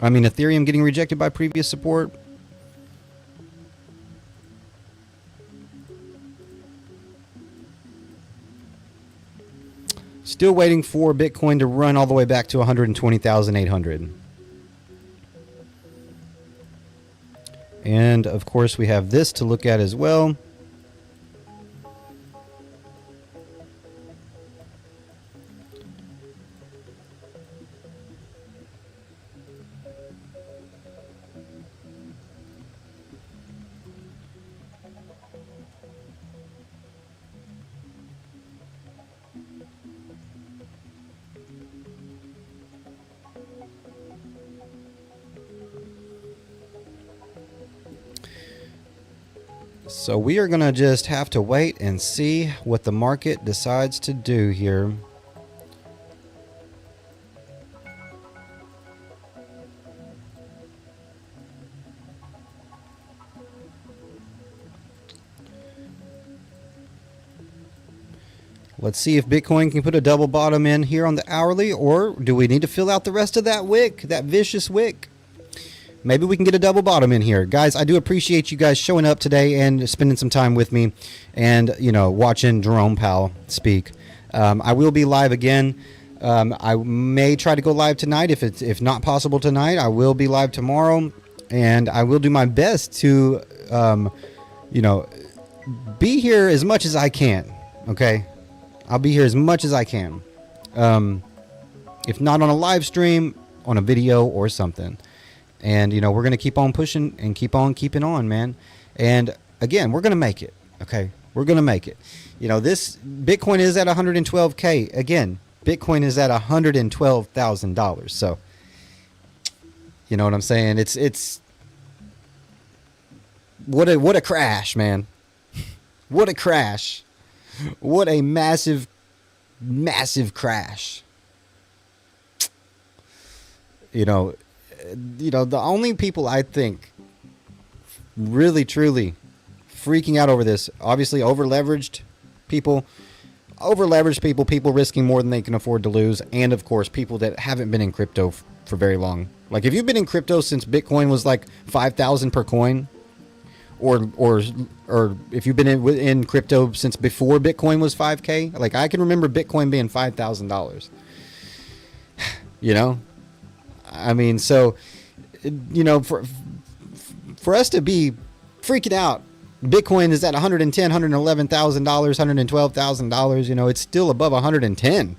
Speaker 1: I mean, Ethereum getting rejected by previous support. Still waiting for Bitcoin to run all the way back to 120,800. And of course, we have this to look at as well. So we are going to just have to wait and see what the market decides to do here. Let's see if Bitcoin can put a double bottom in here on the hourly, or do we need to fill out the rest of that wick, that vicious wick? Maybe we can get a double bottom in here. Guys, I do appreciate you guys showing up today and spending some time with me and, you know, watching Jerome Powell speak. I will be live again. I may try to go live tonight. If not possible tonight, I will be live tomorrow. And I will do my best to, you know, be here as much as I can. Okay? I'll be here as much as I can. If not on a live stream, on a video or something. And, you know, we're going to keep on pushing and keep on keeping on, man. And, again, we're going to make it, okay? We're going to make it. You know, this Bitcoin is at 112K. Again, Bitcoin is at $112,000. So, you know what I'm saying? It's what a crash, man. What a crash. What a massive, massive crash. You know, the only people I think really, truly freaking out over this, obviously over-leveraged people, people risking more than they can afford to lose, and, of course, people that haven't been in crypto for very long. Like, if you've been in crypto since Bitcoin was like 5,000 per coin, or if you've been in crypto since before Bitcoin was 5K, like, I can remember Bitcoin being $5,000. You know? I mean, so, you know, for us to be freaking out, Bitcoin is at $110,000, $111,000, $112,000. You know, it's still above 110.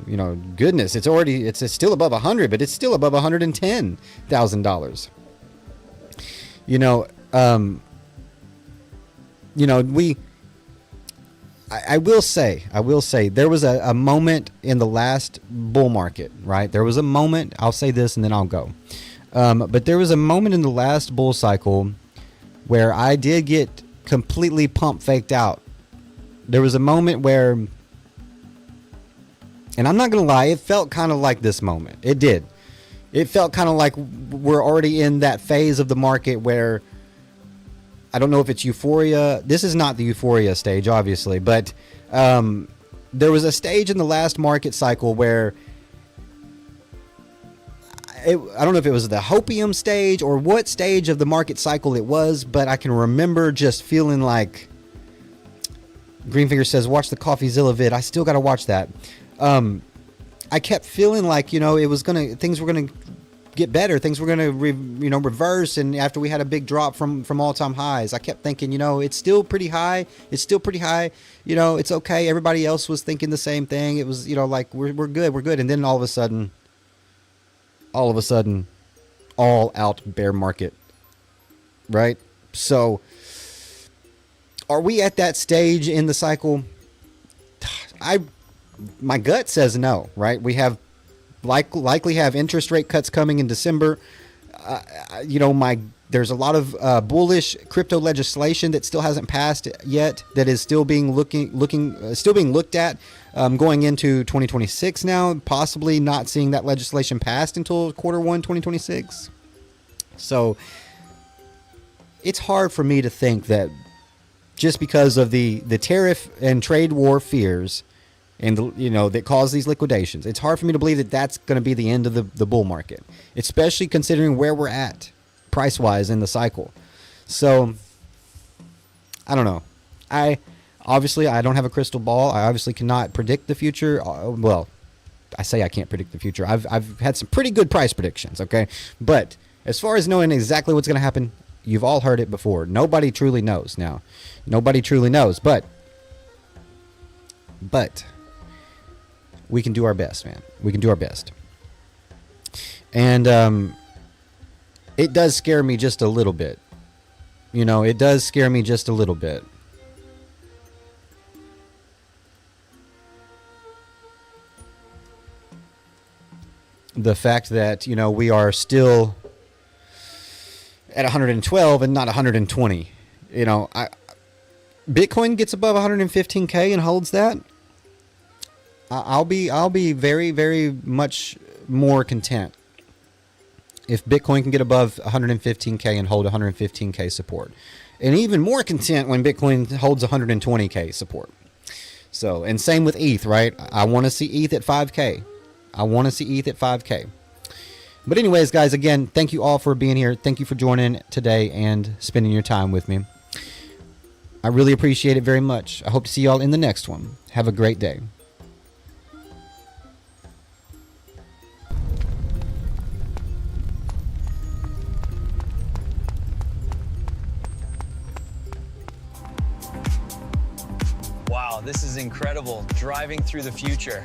Speaker 1: You know, goodness, it's still above 100, but it's still above $110,000. You know, I will say there was a moment in the last bull market, right? There was a moment, I'll say this and then I'll go. But there was a moment in the last bull cycle where I did get completely pump faked out. There was a moment where, and I'm not going to lie, it felt kind of like this moment. It did. It felt kind of like we're already in that phase of the market where, I don't know if it's euphoria. This is not the euphoria stage, obviously, but there was a stage in the last market cycle where I don't know if it was the hopium stage or what stage of the market cycle it was, but I can remember just feeling like, Greenfinger says, watch the CoffeeZilla vid. I still got to watch that. I kept feeling like, you know, things were going to get better. Things were going to, reverse. And after we had a big drop from all-time highs, I kept thinking, you know, it's still pretty high. You know, it's okay. Everybody else was thinking the same thing. It was, you know, like we're good. And then all of a sudden, all out bear market, right? So are we at that stage in the cycle? My gut says no, right? We have likely have interest rate cuts coming in December. There's a lot of bullish crypto legislation that still hasn't passed yet, that is still being looked at going into 2026 now, possibly not seeing that legislation passed until Q1 2026. So it's hard for me to think that just because of the tariff and trade war fears and that cause these liquidations. It's hard for me to believe that that's going to be the end of the bull market, especially considering where we're at price-wise in the cycle. So I don't know. Obviously I don't have a crystal ball. I obviously cannot predict the future. Well, I say I can't predict the future. I've had some pretty good price predictions, okay? But as far as knowing exactly what's going to happen, you've all heard it before. Nobody truly knows now. Nobody truly knows, but we can do our best, man. We can do our best. And it does scare me just a little bit. It does scare me just a little bit. The fact that, we are still at 112 and not 120. Bitcoin gets above 115K and holds that, I'll be very, very much more content if Bitcoin can get above 115K and hold 115K support, and even more content when Bitcoin holds 120K support. So, and same with ETH, right? I want to see ETH at 5K. I want to see ETH at 5K. But anyways, guys, again, thank you all for being here. Thank you for joining today and spending your time with me. I really appreciate it very much. I hope to see y'all in the next one. Have a great day.
Speaker 2: Wow, this is incredible. Driving through the future.